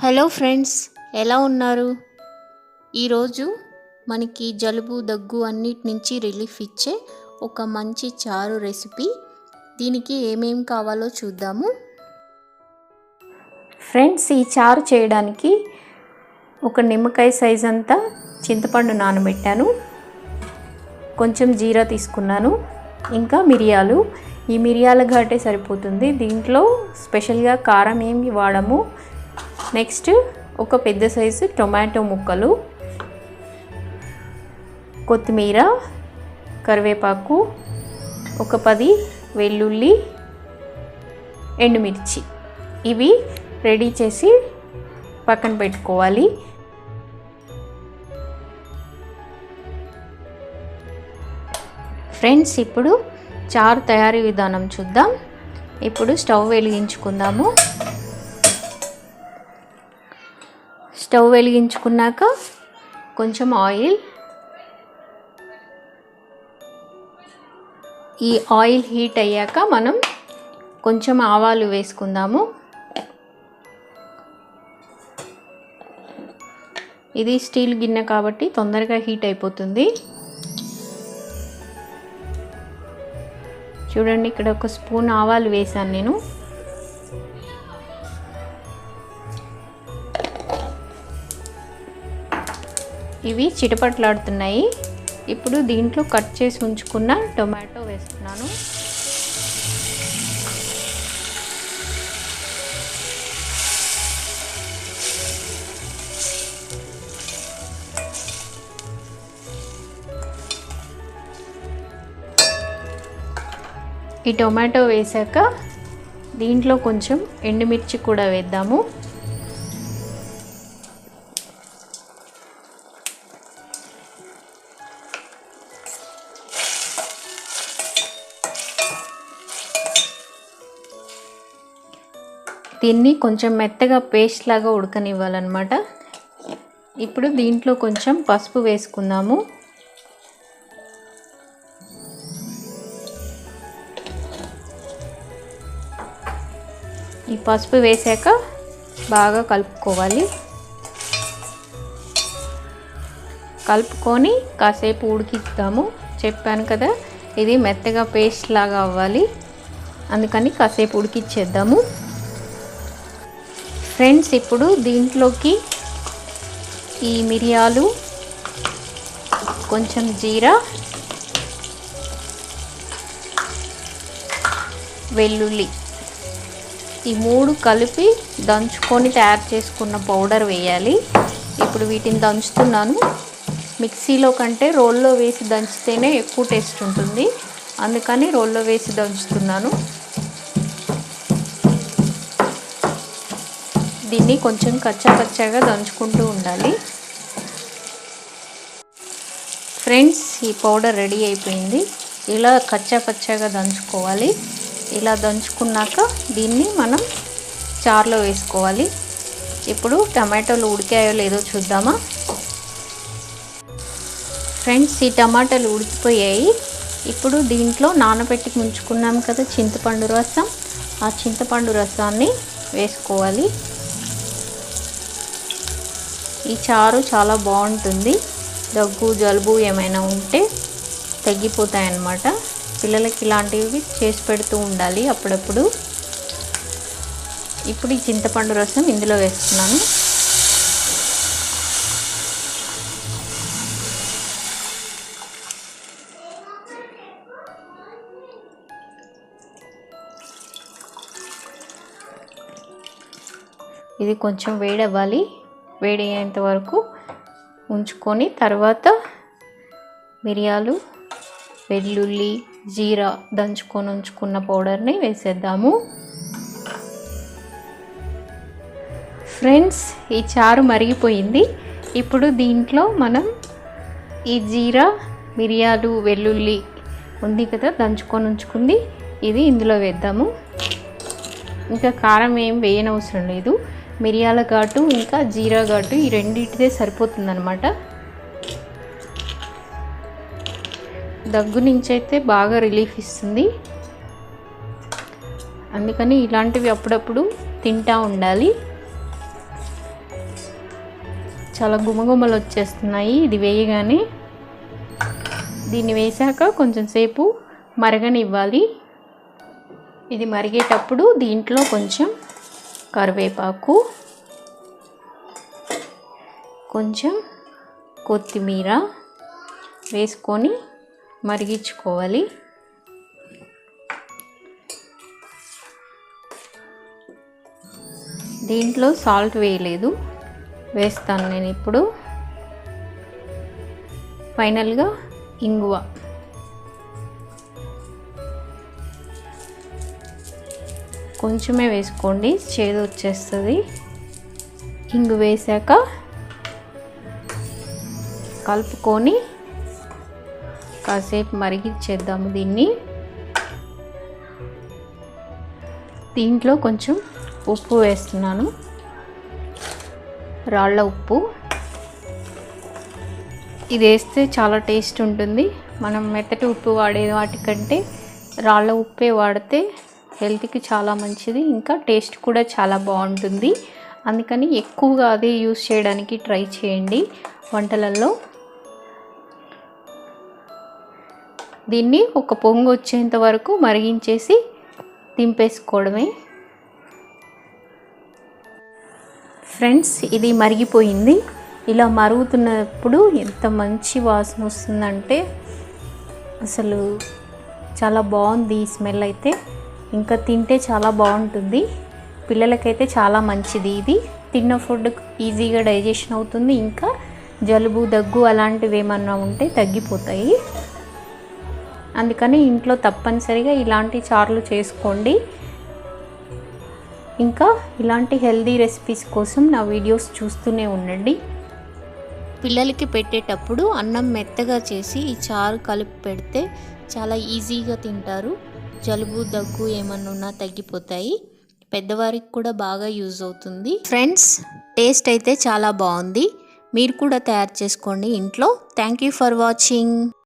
Hello friends, ఎలా ఉన్నారు? ఈరోజు మనకి జలుబు దగ్గు అన్నిటి నుంచి రిలీఫ్ ఇచ్చే ఒక మంచి చారు రెసిపీ. దీనికి ఏమేం కావాలో చూద్దాము. ఫ్రెండ్స్, ఈ చారు చేయడానికి ఒక నిమ్మకాయ సైజ్ అంతా చింతపండు నానబెట్టాను, కొంచెం జీరా తీసుకున్నాను, ఇంకా మిరియాలు. ఈ మిరియాల ఘాటే సరిపోతుంది, దీంట్లో స్పెషల్గా కారం ఏమి వాడము. నెక్స్ట్ ఒక పెద్ద సైజు టొమాటో ముక్కలు, కొత్తిమీర, కరివేపాకు, ఒక 10 వెల్లుల్లి, ఎండుమిర్చి. ఇవి రెడీ చేసి పక్కన పెట్టుకోవాలి. ఫ్రెండ్స్, ఇప్పుడు చారు తయారీ విధానం చూద్దాం. ఇప్పుడు స్టవ్ వెలిగించుకుందాము. స్టవ్ వెలిగించుకున్నాక కొంచెం ఆయిల్, ఈ ఆయిల్ హీట్ అయ్యాక మనం కొంచెం ఆవాలు వేసుకుందాము. ఇది స్టీల్ గిన్నె కాబట్టి తొందరగా హీట్ అయిపోతుంది. చూడండి, ఇక్కడ ఒక స్పూన్ ఆవాలు వేసాను నేను. ఇవి చిటపట్లాడుతున్నాయి. ఇప్పుడు దీంట్లో కట్ చేసి ఉంచుకున్న టొమాటో వేస్తున్నాను. ఈ టొమాటో వేసాక దీంట్లో కొంచెం ఎండుమిర్చి కూడా వేద్దాము. దీన్ని కొంచెం మెత్తగా పేస్ట్ లాగా ఉడకనివ్వాలన్నమాట. ఇప్పుడు దీంట్లో కొంచెం పసుపు వేసుకుందాము. ఈ పసుపు వేసాక బాగా కలుపుకోవాలి. కలుపుకొని కాసేపు ఉడికిద్దాము. చెప్పాను కదా, ఇది మెత్తగా పేస్ట్ లాగా అవ్వాలి, అందుకని కాసేపు ఉడికిచ్చేద్దాము. ఫ్రెండ్స్, ఇప్పుడు దీంట్లోకి ఈ మిరియాలు, కొంచెం జీరా, వెల్లుల్లి, ఈ 3 కలిపి దంచుకొని తయారు చేసుకున్న పౌడర్ వేయాలి. ఇప్పుడు వీటిని దంచుతున్నాను. మిక్సీలో కంటే రోల్లో వేసి దంచితేనే ఎక్కువ టేస్ట్ ఉంటుంది, అందుకని రోల్లో వేసి దంచుతున్నాను. దీన్ని కొంచెం కచ్చాపచ్చాగా దంచుకుంటూ ఉండాలి. ఫ్రెండ్స్, ఈ పౌడర్ రెడీ అయిపోయింది. ఇలా కచ్చాపచ్చాగా దంచుకోవాలి. ఇలా దంచుకున్నాక దీన్ని మనం చారులో వేసుకోవాలి. ఇప్పుడు టమాటాలు ఉడికాయో లేదో చూద్దామా. ఫ్రెండ్స్, ఈ టమాటాలు ఉడికిపోయాయి. ఇప్పుడు దీంట్లో నానబెట్టి ఉంచుకున్నాం కదా చింతపండు రసం, ఆ చింతపండు రసాన్ని వేసుకోవాలి. ఈ చారు చాలా బాగుంటుంది. దగ్గు జలుబు ఏమైనా ఉంటే తగ్గిపోతాయన్నమాట. పిల్లలకి ఇలాంటివి చేసి పెడుతూ ఉండాలి అప్పుడప్పుడు. ఇప్పుడు ఈ చింతపండు రసం ఇందులో వేస్తున్నాను. ఇది కొంచెం వేడవ్వాలి. వేడి అయ్యేంత వరకు ఉంచుకొని తర్వాత మిరియాలు, వెల్లుల్లి, జీరా దంచుకొని ఉంచుకున్న పౌడర్ని వేసేద్దాము. ఫ్రెండ్స్, ఈ చారు మరిగిపోయింది. ఇప్పుడు దీంట్లో మనం ఈ జీరా, మిరియాలు, వెల్లుల్లి ఉంది కదా దంచుకొని ఉంచుకుంది, ఇది ఇందులో వేద్దాము. ఇంకా కారం ఏం వేయనవసరం లేదు. మిరియాల ఘాటు ఇంకా జీరా ఘాటు ఈ రెండింటిదే సరిపోతుందన్నమాట. దగ్గు నుంచి అయితే బాగా రిలీఫ్ ఇస్తుంది. అందుకని ఇలాంటివి అప్పుడప్పుడు తింటూ ఉండాలి. చాలా గుమగుమలు వచ్చేస్తున్నాయి ఇది వేయగానే. దీన్ని వేసాక కొంచెం సేపు మరగనివ్వాలి. ఇది మరిగేటప్పుడు దీంట్లో కొంచెం కరివేపాకు, కొంచెం కొత్తిమీర వేసుకొని మరిగించుకోవాలి. దీంట్లో సాల్ట్ వేయలేదు, వేస్తాను నేను ఇప్పుడు. ఫైనల్గా ఇంగువ, కొంచెమే వేసుకోండి, చేదు వచ్చేస్తుంది. ఇంగు వేసాక కలుపుకొని కాసేపు మరిగించేద్దాము దీన్ని. దీంట్లో కొంచెం ఉప్పు వేస్తున్నాను, రాళ్ళ ఉప్పు. ఇది వేస్తే చాలా టేస్ట్ ఉంటుంది. మనం మెత్తటి ఉప్పు వాడే వాటికంటే రాళ్ళ ఉప్పే వాడితే హెల్త్కి చాలా మంచిది, ఇంకా టేస్ట్ కూడా చాలా బాగుంటుంది. అందుకని ఎక్కువగా అదే యూస్ చేయడానికి ట్రై చేయండి వంటలలో. దీన్ని ఒక పొంగు వచ్చేంత వరకు మరిగించేసి దింపేసుకోవడమే. ఫ్రెండ్స్, ఇది మరిగిపోయింది. ఇలా మరుగుతున్నప్పుడు ఎంత మంచి వాసన వస్తుందంటే అసలు చాలా బాగుంది ఈ స్మెల్ అయితే. ఇంకా తింటే చాలా బాగుంటుంది. పిల్లలకైతే చాలా మంచిది ఇది. తిన్న ఫుడ్ ఈజీగా డైజెషన్ అవుతుంది. ఇంకా జలుబు, దగ్గు అలాంటివి ఏమన్నా ఉంటే తగ్గిపోతాయి. అందుకని ఇంట్లో తప్పనిసరిగా ఇలాంటి చారులు చేసుకోండి. ఇంకా ఇలాంటి హెల్దీ రెసిపీస్ కోసం నా వీడియోస్ చూస్తూనే ఉండండి. పిల్లలకి పెట్టేటప్పుడు అన్నం మెత్తగా చేసి ఈ చారు కలిపి పెడితే చాలా ఈజీగా తింటారు. జలుబు, దగ్గు ఏమన్నా ఉన్నా తగ్గిపోతాయి. పెద్దవారికి కూడా బాగా యూజ్ అవుతుంది. ఫ్రెండ్స్, టేస్ట్ అయితే చాలా బాగుంది. మీరు కూడా తయారు చేసుకోండి ఇంట్లో. Thank you for watching.